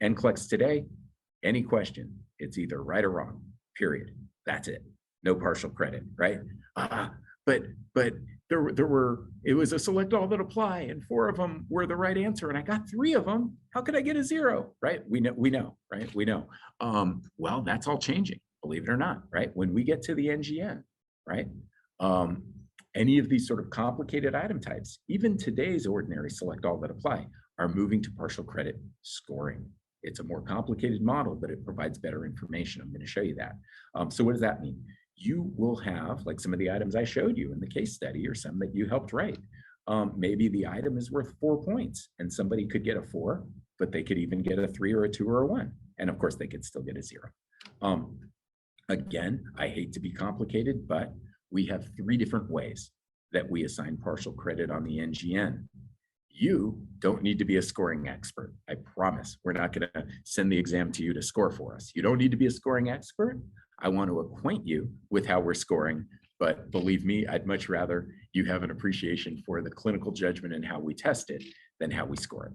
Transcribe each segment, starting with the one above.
NCLEX today, any question, it's either right or wrong, period. That's it. No partial credit, right? But it was a select all that apply, and 4 of them were the right answer, and I got 3 of them. How could I get a 0, right? We know, right? We know. Well, that's all changing, believe it or not, right? When we get to the NGN, right? Any of these sort of complicated item types, even today's ordinary select all that apply, are moving to partial credit scoring. It's a more complicated model, but it provides better information. I'm going to show you that. So what does that mean? You will have, like some of the items I showed you in the case study or some that you helped write. Maybe the item is worth 4 points and somebody could get a 4, but they could even get a 3 or a 2 or a 1. And of course they could still get a 0. Again, I hate to be complicated, but we have 3 different ways that we assign partial credit on the NGN. You don't need to be a scoring expert. I promise we're not going to send the exam to you to score for us. You don't need to be a scoring expert. I want to acquaint you with how we're scoring, but believe me, I'd much rather you have an appreciation for the clinical judgment and how we test it than how we score it.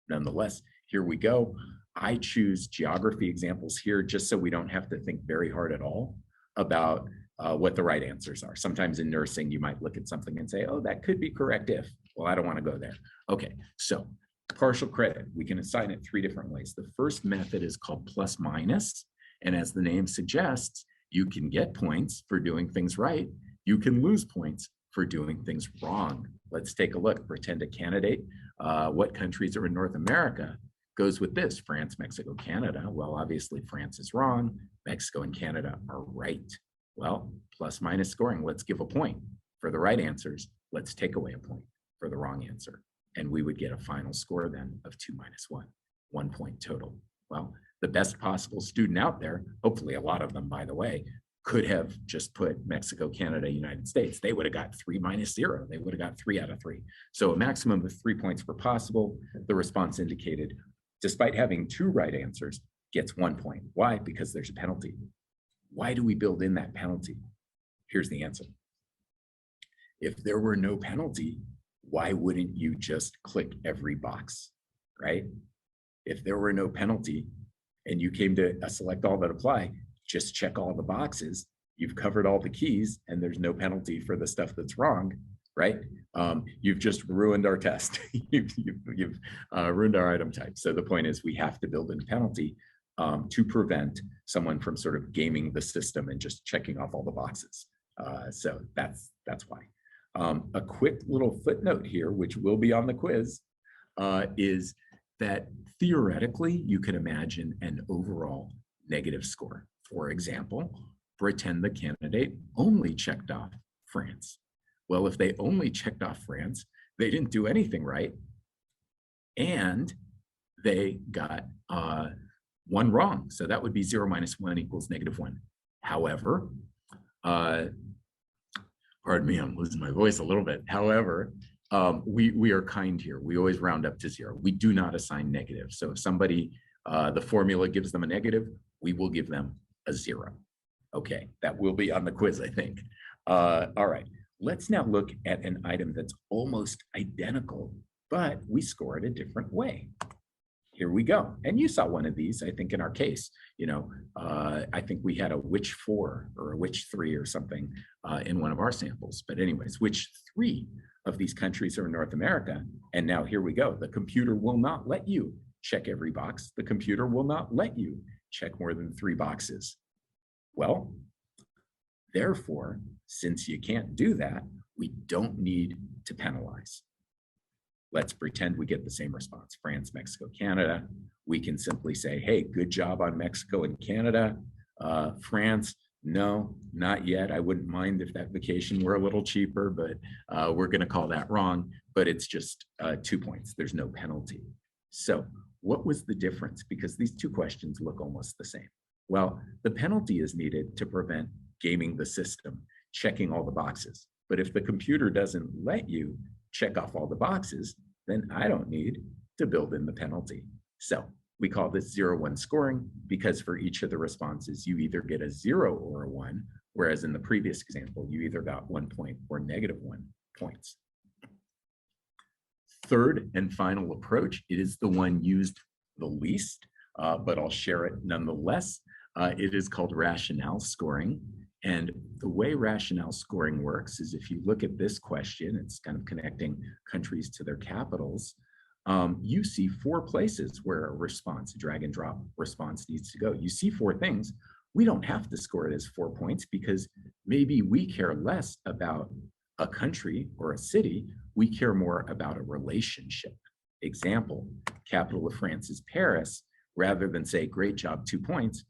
Nonetheless, here we go. I choose geography examples here just so we don't have to think very hard at all about what the right answers are. Sometimes in nursing, you might look at something and say, oh, that could be correct if. Well, I don't want to go there. Okay, so partial credit, we can assign it 3 different ways. The first method is called plus minus. And as the name suggests, you can get points for doing things right. You can lose points for doing things wrong. Let's take a look. Pretend a candidate. What countries are in North America? Goes with this: France, Mexico, Canada. Well, obviously France is wrong. Mexico and Canada are right. Well, plus minus scoring. Let's give a point for the right answers. Let's take away a point for the wrong answer. And we would get a final score then of 2 minus 1, 1 point total. Well, the best possible student out there, hopefully a lot of them, by the way, could have just put Mexico, Canada, United States. They would have got 3 minus 0. They would have got 3 out of 3. So a maximum of 3 points were possible. The response indicated, despite having 2 right answers, gets 1 point. Why? Because there's a penalty. Why do we build in that penalty? Here's the answer. If there were no penalty, why wouldn't you just click every box, right? If there were no penalty and you came to a select all that apply, just check all the boxes. You've covered all the keys and there's no penalty for the stuff that's wrong, right? You've just ruined our test. you've ruined our item type. So the point is we have to build in a penalty to prevent someone from sort of gaming the system and just checking off all the boxes. So that's why. A quick little footnote here, which will be on the quiz, is that theoretically you can imagine an overall negative score. For example, pretend the candidate only checked off France. Well, if they only checked off France, they didn't do anything right, and they got 1 wrong. So that would be 0 minus 1 equals -1. However, pardon me, I'm losing my voice a little bit. However, we are kind here. We always round up to 0. We do not assign negative. So if somebody, the formula gives them a negative, we will give them a 0. Okay, that will be on the quiz, I think. All right, let's now look at an item that's almost identical, but we score it a different way. Here we go. And you saw one of these, I think, in our case. You know, I think we had a which 4 or a which 3 or something in one of our samples. But anyways, which 3 of these countries are in North America? And now here we go. The computer will not let you check every box. The computer will not let you check more than 3 boxes. Well, therefore, since you can't do that, we don't need to penalize. Let's pretend we get the same response: France, Mexico, Canada. We can simply say, hey, good job on Mexico and Canada. France, no, not yet. I wouldn't mind if that vacation were a little cheaper, but we're going to call that wrong. But it's just 2 points. There's no penalty. So what was the difference? Because these 2 questions look almost the same. Well, the penalty is needed to prevent gaming the system, checking all the boxes. But if the computer doesn't let you check off all the boxes, then I don't need to build in the penalty. So we call this 0-1 scoring because for each of the responses, you either get a 0 or a 1, whereas in the previous example, you either got 1 point or -1 points. Third and final approach, it is the one used the least. but I'll share it nonetheless. It is called Rationale scoring. And the way Rationale scoring works is if you look at this question, it's kind of connecting countries to their capitals. You see 4 places where a response, a drag and drop response needs to go. You see 4 things. We don't have to score it as 4 points because maybe we care less about a country or a city. We care more about a relationship. Example, capital of France is Paris. Rather than say, great job, 2 points,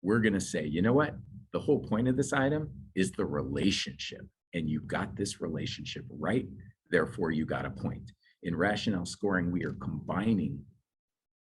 we're going to say, you know what? The whole point of this item is the relationship. And you got this relationship right. Therefore, you got a point. In rationale scoring, we are combining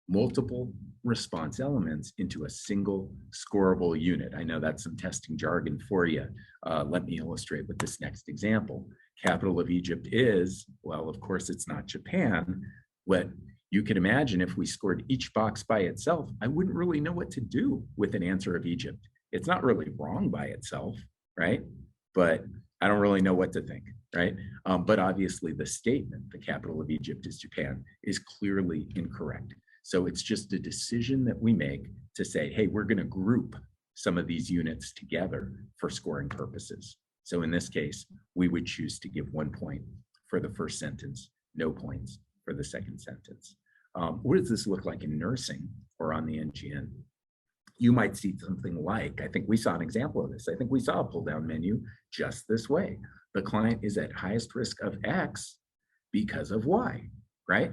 multiple response elements into a single scorable unit. I know that's some testing jargon for you. Let me illustrate with this next example. Capital of Egypt is, well, of course, it's not Japan. What you can imagine if we scored each box by itself, I wouldn't really know what to do with an answer of Egypt. It's not really wrong by itself, right? But I don't really know what to think, right? But obviously the statement, the capital of Egypt is Japan, is clearly incorrect. So it's just a decision that we make to say, hey, we're going to group some of these units together for scoring purposes. So in this case, we would choose to give 1 point for the first sentence, no points for the second sentence. What does this look like in nursing or on the NGN? You might see something like, I think we saw an example of this. I think we saw a pull down menu just this way. The client is at highest risk of X because of Y, right?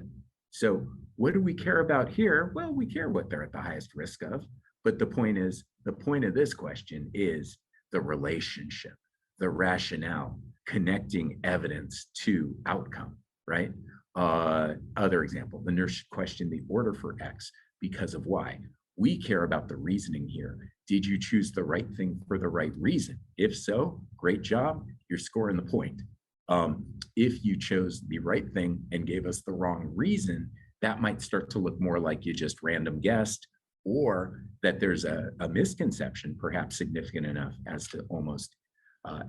So what do we care about here? Well, we care what they're at the highest risk of, but the point is, the point of this question is the relationship, the rationale, connecting evidence to outcome, right? Other example, the nurse questioned the order for X because of Y. We care about the reasoning here. Did you choose the right thing for the right reason? If so, great job, you're scoring the point. If you chose the right thing and gave us the wrong reason, that might start to look more like you just random guessed, or that there's a misconception, perhaps significant enough as to almost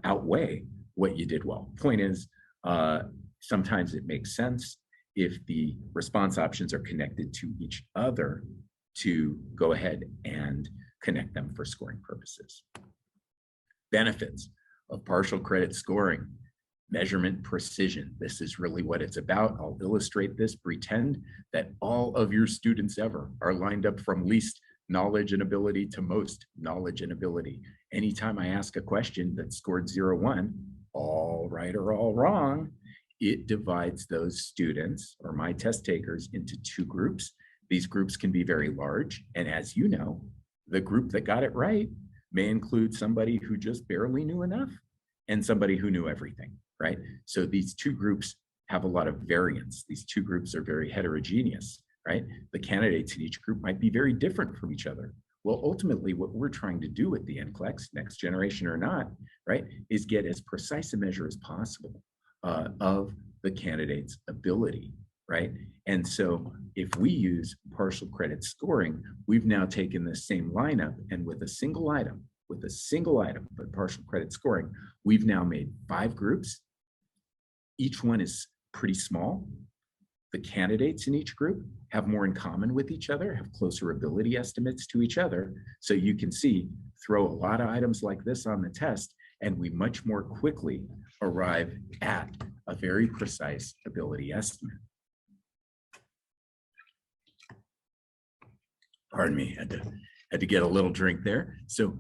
outweigh what you did well. Point is, sometimes it makes sense if the response options are connected to each other to go ahead and connect them for scoring purposes. Benefits of partial credit scoring. Measurement precision. This is really what it's about. I'll illustrate this. Pretend that all of your students ever are lined up from least knowledge and ability to most knowledge and ability. Anytime I ask a question that scored 0-1, all right or all wrong, it divides those students or my test takers into 2 groups. These groups can be very large. And as you know, the group that got it right may include somebody who just barely knew enough and somebody who knew everything, right? So these 2 groups have a lot of variance. These 2 groups are very heterogeneous, right? The candidates in each group might be very different from each other. Well, ultimately, what we're trying to do with the NCLEX, next generation or not, right, is get as precise a measure as possible of the candidate's ability, right? And so if we use partial credit scoring, we've now taken this same lineup and with a single item, but partial credit scoring, we've now made 5 groups. Each one is pretty small. The candidates in each group have more in common with each other, have closer ability estimates to each other. So you can see, throw a lot of items like this on the test, and we much more quickly arrive at a very precise ability estimate. Pardon me, had to get a little drink there. So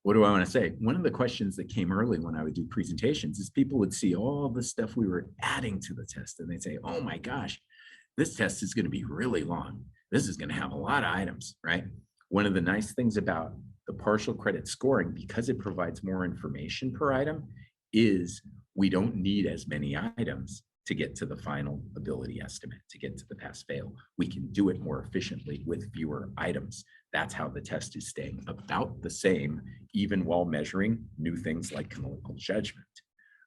what do I want to say? One of the questions that came early when I would do presentations is people would see all the stuff we were adding to the test and they'd say, oh my gosh, this test is going to be really long. This is going to have a lot of items, right? One of the nice things about the partial credit scoring, because it provides more information per item, is we don't need as many items to get to the final ability estimate, to get to the pass-fail. We can do it more efficiently with fewer items. That's how the test is staying about the same, even while measuring new things like clinical judgment.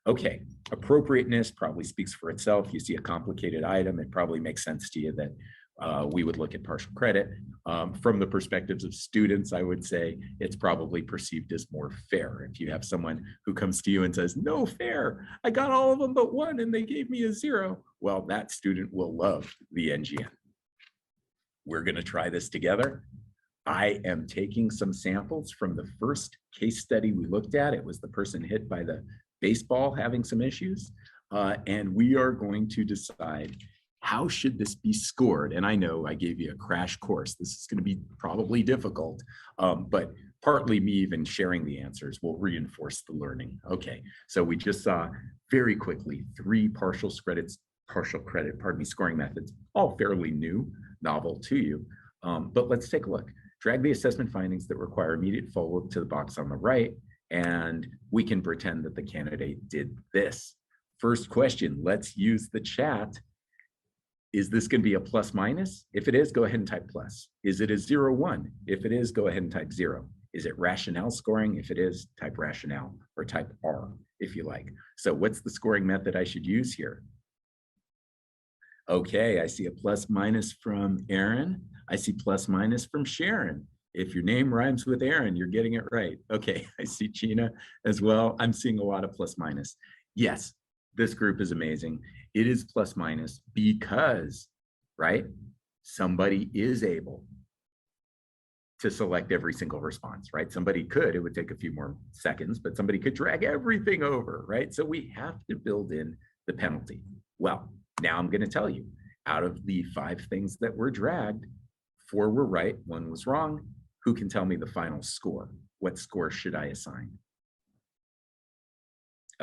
Okay, appropriateness probably speaks for itself. You see a complicated item, it probably makes sense to you that we would look at partial credit. From the perspectives of students, I would say it's probably perceived as more fair. If you have someone who comes to you and says, no fair, I got all of them but 1 and they gave me a 0, well, that student will love the NGN. We're going to try this together. I am taking some samples from the first case study we looked at. It was the person hit by the baseball having some issues. And we are going to decide how should this be scored. And I know I gave you a crash course. This is going to be probably difficult, but partly me even sharing the answers will reinforce the learning. Okay, so we just saw very quickly 3 partial credit, scoring methods, all fairly new, novel to you. But let's take a look. Drag the assessment findings that require immediate follow-up to the box on the right, and we can pretend that the candidate did this. First question, let's use the chat. Is this going to be a plus minus? If it is, go ahead and type plus. Is it a 0, 1? If it is, go ahead and type 0. Is it rationale scoring? If it is, type rationale or type R if you like. So what's the scoring method I should use here? Okay, I see a plus minus from Aaron. I see plus minus from Sharon. If your name rhymes with Aaron, you're getting it right. Okay, I see Gina as well. I'm seeing a lot of plus minus. Yes, this group is amazing. It is plus minus because, right, somebody is able to select every single response, right? Somebody could, it would take a few more seconds, but somebody could drag everything over, right? So we have to build in the penalty. Well, now I'm going to tell you, out of the 5 things that were dragged, 4 were right, 1 was wrong. Who can tell me the final score? What score should I assign?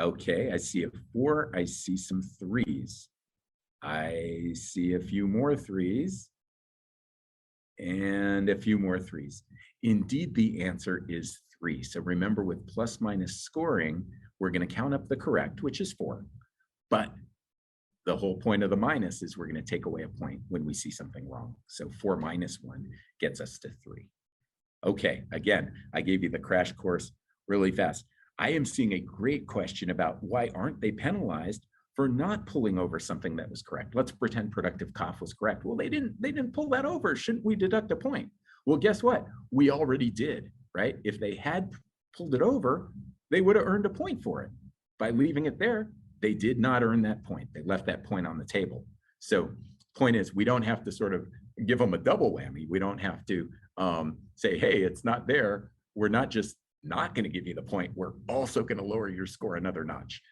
Okay, I see a 4. I see some 3s. I see a few more 3s and a few more 3s. Indeed, the answer is 3. So remember, with plus minus scoring, we're going to count up the correct, which is 4. But the whole point of the minus is we're going to take away a point when we see something wrong. So 4 minus 1 gets us to 3. Okay, again, I gave you the crash course really fast. I am seeing a great question about why aren't they penalized for not pulling over something that was correct. Let's pretend productive cough was correct. Well, they didn't pull that over. Shouldn't we deduct a point? Well, guess what? We already did, right? If they had pulled it over, they would have earned a point for it. By leaving it there, they did not earn that point. They left that point on the table. So point is, we don't have to sort of give them a double whammy. We don't have to say, hey, it's not there. We're not just not going to give you the point. We're also going to lower your score another notch.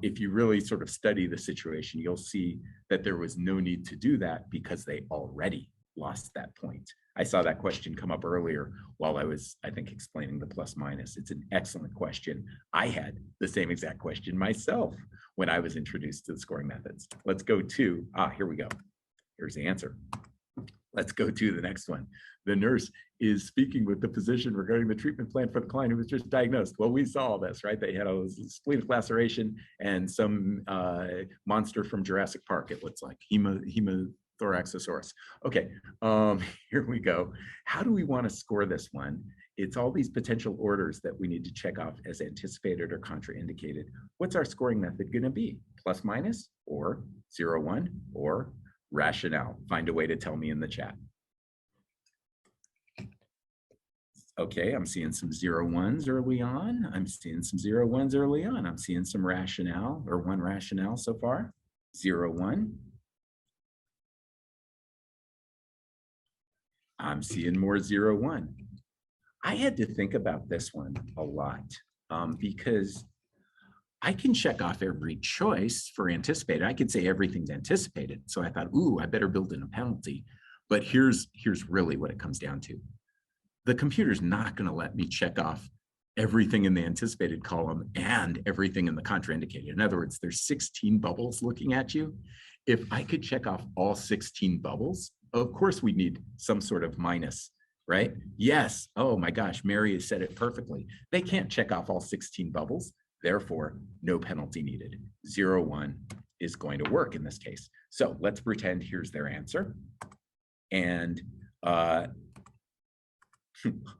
If you really sort of study the situation, you'll see that there was no need to do that because they already lost that point. I saw that question come up earlier while I was, I think, explaining the plus minus. It's an excellent question. I had the same exact question myself when I was introduced to the scoring methods. Let's go to, here we go. Here's the answer. Let's go to the next one. The nurse is speaking with the physician regarding the treatment plan for the client who was just diagnosed. Well, we saw all this, right? They had a splenic laceration and some monster from Jurassic Park, it looks like, Hemothoraxosaurus. Okay, here we go. How do we want to score this one? It's all these potential orders that we need to check off as anticipated or contraindicated. What's our scoring method going to be? Plus minus or 0, 1 or rationale? Find a way to tell me in the chat. Okay, I'm seeing some 0, 1s early on. I'm seeing some 0, 1s early on. I'm seeing some rationale, or 1 rationale so far. 0, 1. I'm seeing more 0, 1. I had to think about this one a lot because I can check off every choice for anticipated. I could say everything's anticipated. So I thought, ooh, I better build in a penalty. But here's really what it comes down to. The computer's not going to let me check off everything in the anticipated column and everything in the contraindicated. In other words, there's 16 bubbles looking at you. If I could check off all 16 bubbles, of course we need some sort of minus, right? Yes. Oh my gosh, Mary has said it perfectly. They can't check off all 16 bubbles. Therefore, no penalty needed. 0, 1 is going to work in this case. So let's pretend here's their answer. And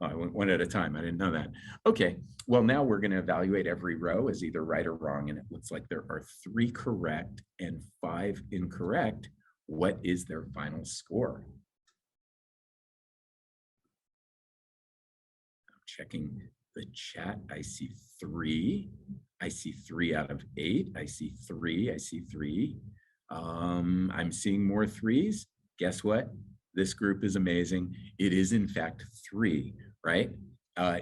I went one at a time. I didn't know that. Okay, well, now we're going to evaluate every row as either right or wrong. And it looks like there are 3 correct and 5 incorrect. What is their final score? I'm checking the chat. I see 3. I see 3 out of 8. I see 3. I see 3. I'm seeing more 3s. Guess what? This group is amazing. It is in fact 3, right?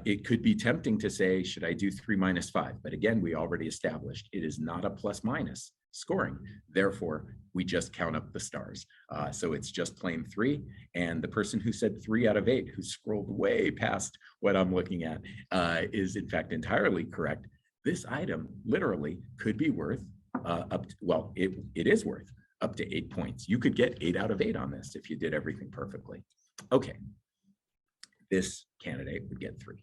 It could be tempting to say, should I do 3 minus 5? But again, we already established it is not a plus minus scoring. Therefore, we just count up the stars. So it's just plain 3. And the person who said 3 out of 8, who scrolled way past what I'm looking at, is in fact entirely correct. This item literally could be worth up to, well, it is worth up to 8 points. You could get 8 out of 8 on this if you did everything perfectly. Okay. This candidate would get 3.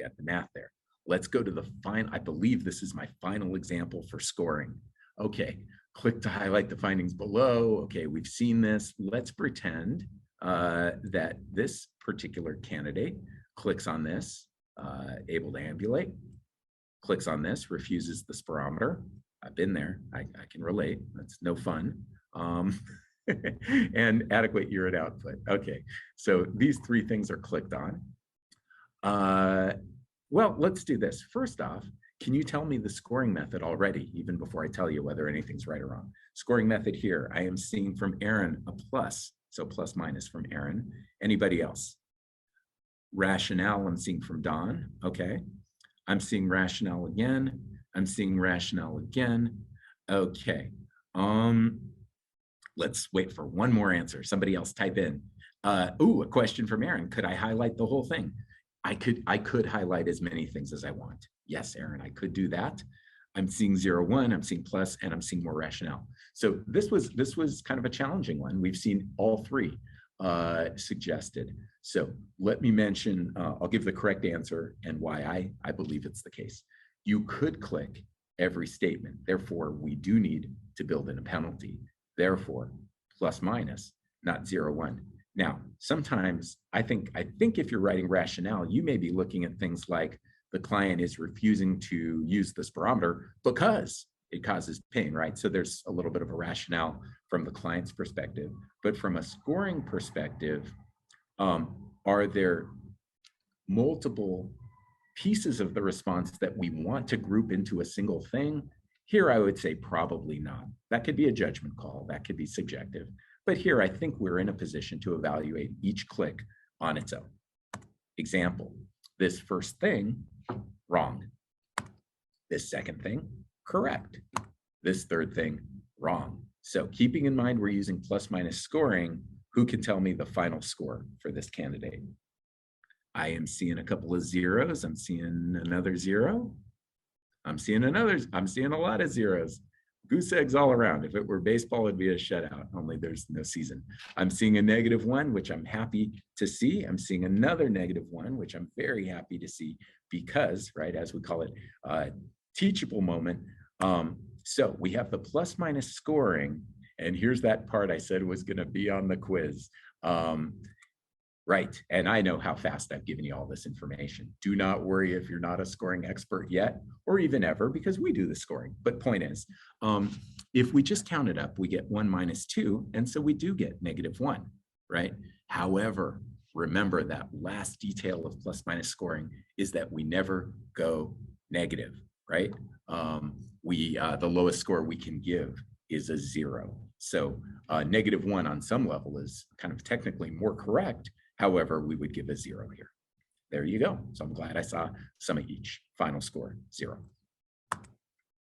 Got the math there. Let's go to the final. I believe this is my final example for scoring. Okay, click to highlight the findings below. Okay, we've seen this. Let's pretend that this particular candidate clicks on this, able to ambulate, clicks on this, refuses the spirometer. I've been there. I can relate. That's no fun. And adequate urine output. Okay, so these 3 things are clicked on. Well, let's do this. First off, can you tell me the scoring method already, even before I tell you whether anything's right or wrong? Scoring method here, I am seeing from Aaron a plus, so plus minus from Aaron. Anybody else? Rationale, I'm seeing from Don. Okay, I'm seeing rationale again. I'm seeing rationale again. Okay. Let's wait for one more answer. Somebody else type in. A question from Aaron. Could I highlight the whole thing? I could highlight as many things as I want. Yes, Aaron, I could do that. I'm seeing 0, 1, I'm seeing plus, and I'm seeing more rationale. So this was kind of a challenging one. We've seen all 3 suggested. So let me mention, I'll give the correct answer and why I believe it's the case. You could click every statement. Therefore, we do need to build in a penalty. Therefore, plus minus, not 0, 1. Now, sometimes I think if you're writing rationale, you may be looking at things like the client is refusing to use the spirometer because it causes pain, right? So there's a little bit of a rationale from the client's perspective. But from a scoring perspective, are there multiple pieces of the response that we want to group into a single thing? Here, I would say probably not. That could be a judgment call. That could be subjective. But here, I think we're in a position to evaluate each click on its own. Example, this first thing, wrong. This second thing, correct. This third thing, wrong. So keeping in mind we're using plus minus scoring, who can tell me the final score for this candidate? I am seeing a couple of zeros. I'm seeing another 0. I'm seeing a lot of zeros. Goose eggs all around. If it were baseball, it'd be a shutout, only there's no season. I'm seeing a -1, which I'm happy to see. I'm seeing another -1, which I'm very happy to see because, right, as we call it, teachable moment. So we have the plus minus scoring, and here's that part I said was gonna be on the quiz. Right, and I know how fast I've given you all this information. Do not worry if you're not a scoring expert yet, or even ever, because we do the scoring. But point is, if we just count it up, we get 1 minus 2, and so we do get -1, right? However, remember that last detail of plus minus scoring is that we never go negative, right? The lowest score we can give is a 0. So -1 on some level is kind of technically more correct. However, we would give a 0 here. There you go. So I'm glad I saw some of each. Final score, 0.